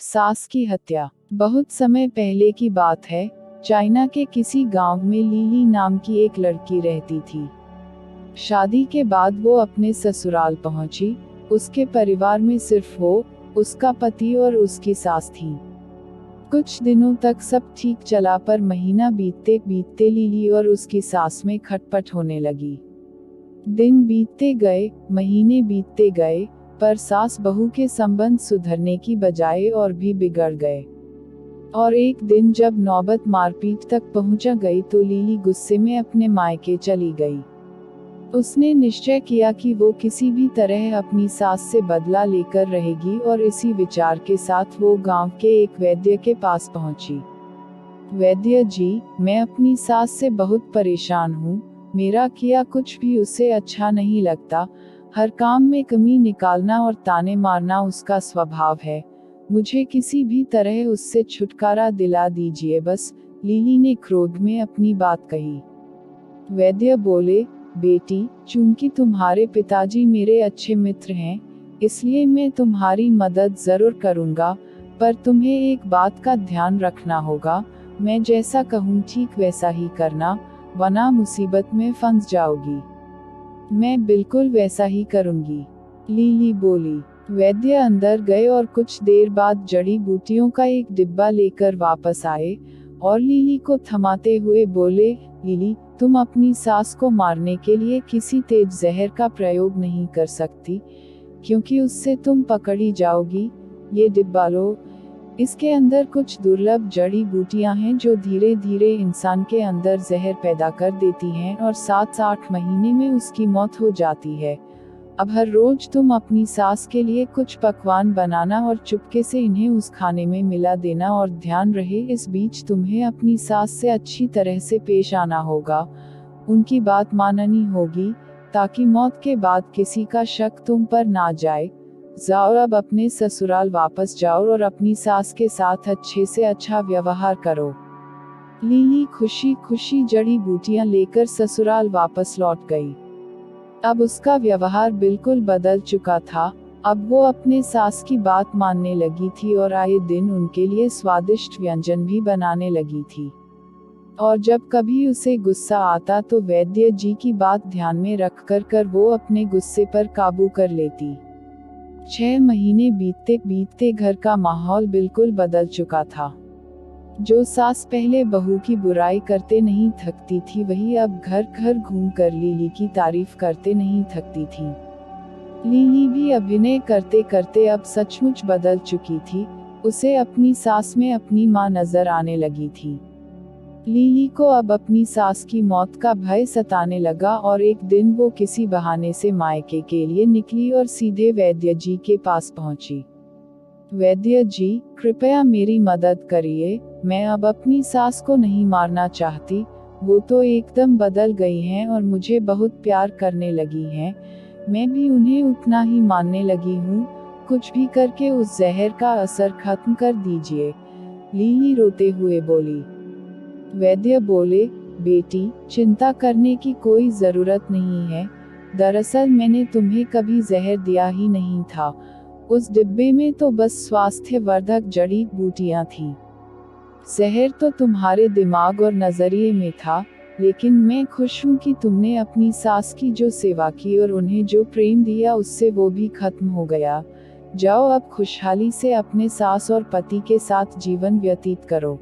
सास की हत्या। बहुत समय पहले की बात है। चाइना के किसी गांव में लीली नाम की एक लड़की रहती थी। शादी के बाद वो अपने ससुराल पहुंची। उसके परिवार में सिर्फ वो, उसका पति और उसकी सास थी। कुछ दिनों तक सब ठीक चला, पर महीना बीतते बीतते लीली और उसकी सास में खटपट होने लगी। दिन बीतते गए, महीने बीतते गए, पर सास बहू के संबंध सुधरने की बजाय और भी बिगड़ गए। और एक दिन जब नौबत मारपीट तक पहुंचा गई तो लीली गुस्से में अपने मायके चली गई। उसने निश्चय किया कि वो किसी भी तरह अपनी सास से बदला लेकर रहेगी, और इसी विचार के साथ वो गांव के एक वैद्य के पास पहुंची। वैद्य जी, मैं अपनी सास से बहुत परेशान हूँ। मेरा किया कुछ भी उसे अच्छा नहीं लगता। हर काम में कमी निकालना और ताने मारना उसका स्वभाव है। मुझे किसी भी तरह उससे छुटकारा दिला दीजिए बस। लीली ने क्रोध में अपनी बात कही। वैद्य बोले, बेटी, चूंकि तुम्हारे पिताजी मेरे अच्छे मित्र हैं, इसलिए मैं तुम्हारी मदद जरूर करूंगा, पर तुम्हें एक बात का ध्यान रखना होगा। मैं जैसा कहूँ ठीक वैसा ही करना, वरना मुसीबत में फंस जाओगी। मैं बिल्कुल वैसा ही करूंगी, लीली बोली। वैद्य अंदर गए और कुछ देर बाद जड़ी बूटियों का एक डिब्बा लेकर वापस आए, और लीली को थमाते हुए बोले, लीली, तुम अपनी सास को मारने के लिए किसी तेज जहर का प्रयोग नहीं कर सकती, क्योंकि उससे तुम पकड़ी जाओगी। ये डिब्बा लो। इसके अंदर कुछ दुर्लभ जड़ी बूटियां हैं जो धीरे धीरे इंसान के अंदर जहर पैदा कर देती हैं, और 7-8 महीने में उसकी मौत हो जाती है। अब हर रोज तुम अपनी सास के लिए कुछ पकवान बनाना और चुपके से इन्हें उस खाने में मिला देना, और ध्यान रहे इस बीच तुम्हें अपनी सास से अच्छी तरह से पेश आना होगा। उनकी बात माननी होगी, ताकि मौत के बाद किसी का शक तुम पर ना जाए। जाओ, अब अपने ससुराल वापस जाओ और अपनी सास के साथ अच्छे से अच्छा व्यवहार करो। लीली खुशी खुशी जड़ी बूटियां लेकर ससुराल वापस लौट गई। अब उसका व्यवहार बिल्कुल बदल चुका था। अब वो अपने सास की बात मानने लगी थी और आए दिन उनके लिए स्वादिष्ट व्यंजन भी बनाने लगी थी। और जब कभी उसे गुस्सा आता तो वैद्य जी की बात ध्यान में रखकर वो अपने गुस्से पर काबू कर लेती। 6 महीने बीतते बीतते घर का माहौल बिल्कुल बदल चुका था। जो सास पहले बहू की बुराई करते नहीं थकती थी, वही अब घर घर घूमकर लीली की तारीफ करते नहीं थकती थी। लीली भी अभिनय करते करते अब सचमुच बदल चुकी थी। उसे अपनी सास में अपनी मां नजर आने लगी थी। लीली को अब अपनी सास की मौत का भय सताने लगा, और एक दिन वो किसी बहाने से मायके के लिए निकली और सीधे वैद्य जी के पास पहुंची। वैद्य जी, कृपया मेरी मदद करिए। मैं अब अपनी सास को नहीं मारना चाहती। वो तो एकदम बदल गई हैं और मुझे बहुत प्यार करने लगी हैं। मैं भी उन्हें उतना ही मानने लगी हूँ। कुछ भी करके उस जहर का असर खत्म कर दीजिए, लीली रोते हुए बोली। वैद्य बोले, बेटी, चिंता करने की कोई जरूरत नहीं है। दरअसल मैंने तुम्हें कभी जहर दिया ही नहीं था। उस डिब्बे में तो बस स्वास्थ्यवर्धक जड़ी बूटियां थी। जहर तो तुम्हारे दिमाग और नजरिए में था। लेकिन मैं खुश हूँ कि तुमने अपनी सास की जो सेवा की और उन्हें जो प्रेम दिया, उससे वो भी खत्म हो गया। जाओ, अब खुशहाली से अपने सास और पति के साथ जीवन व्यतीत करो।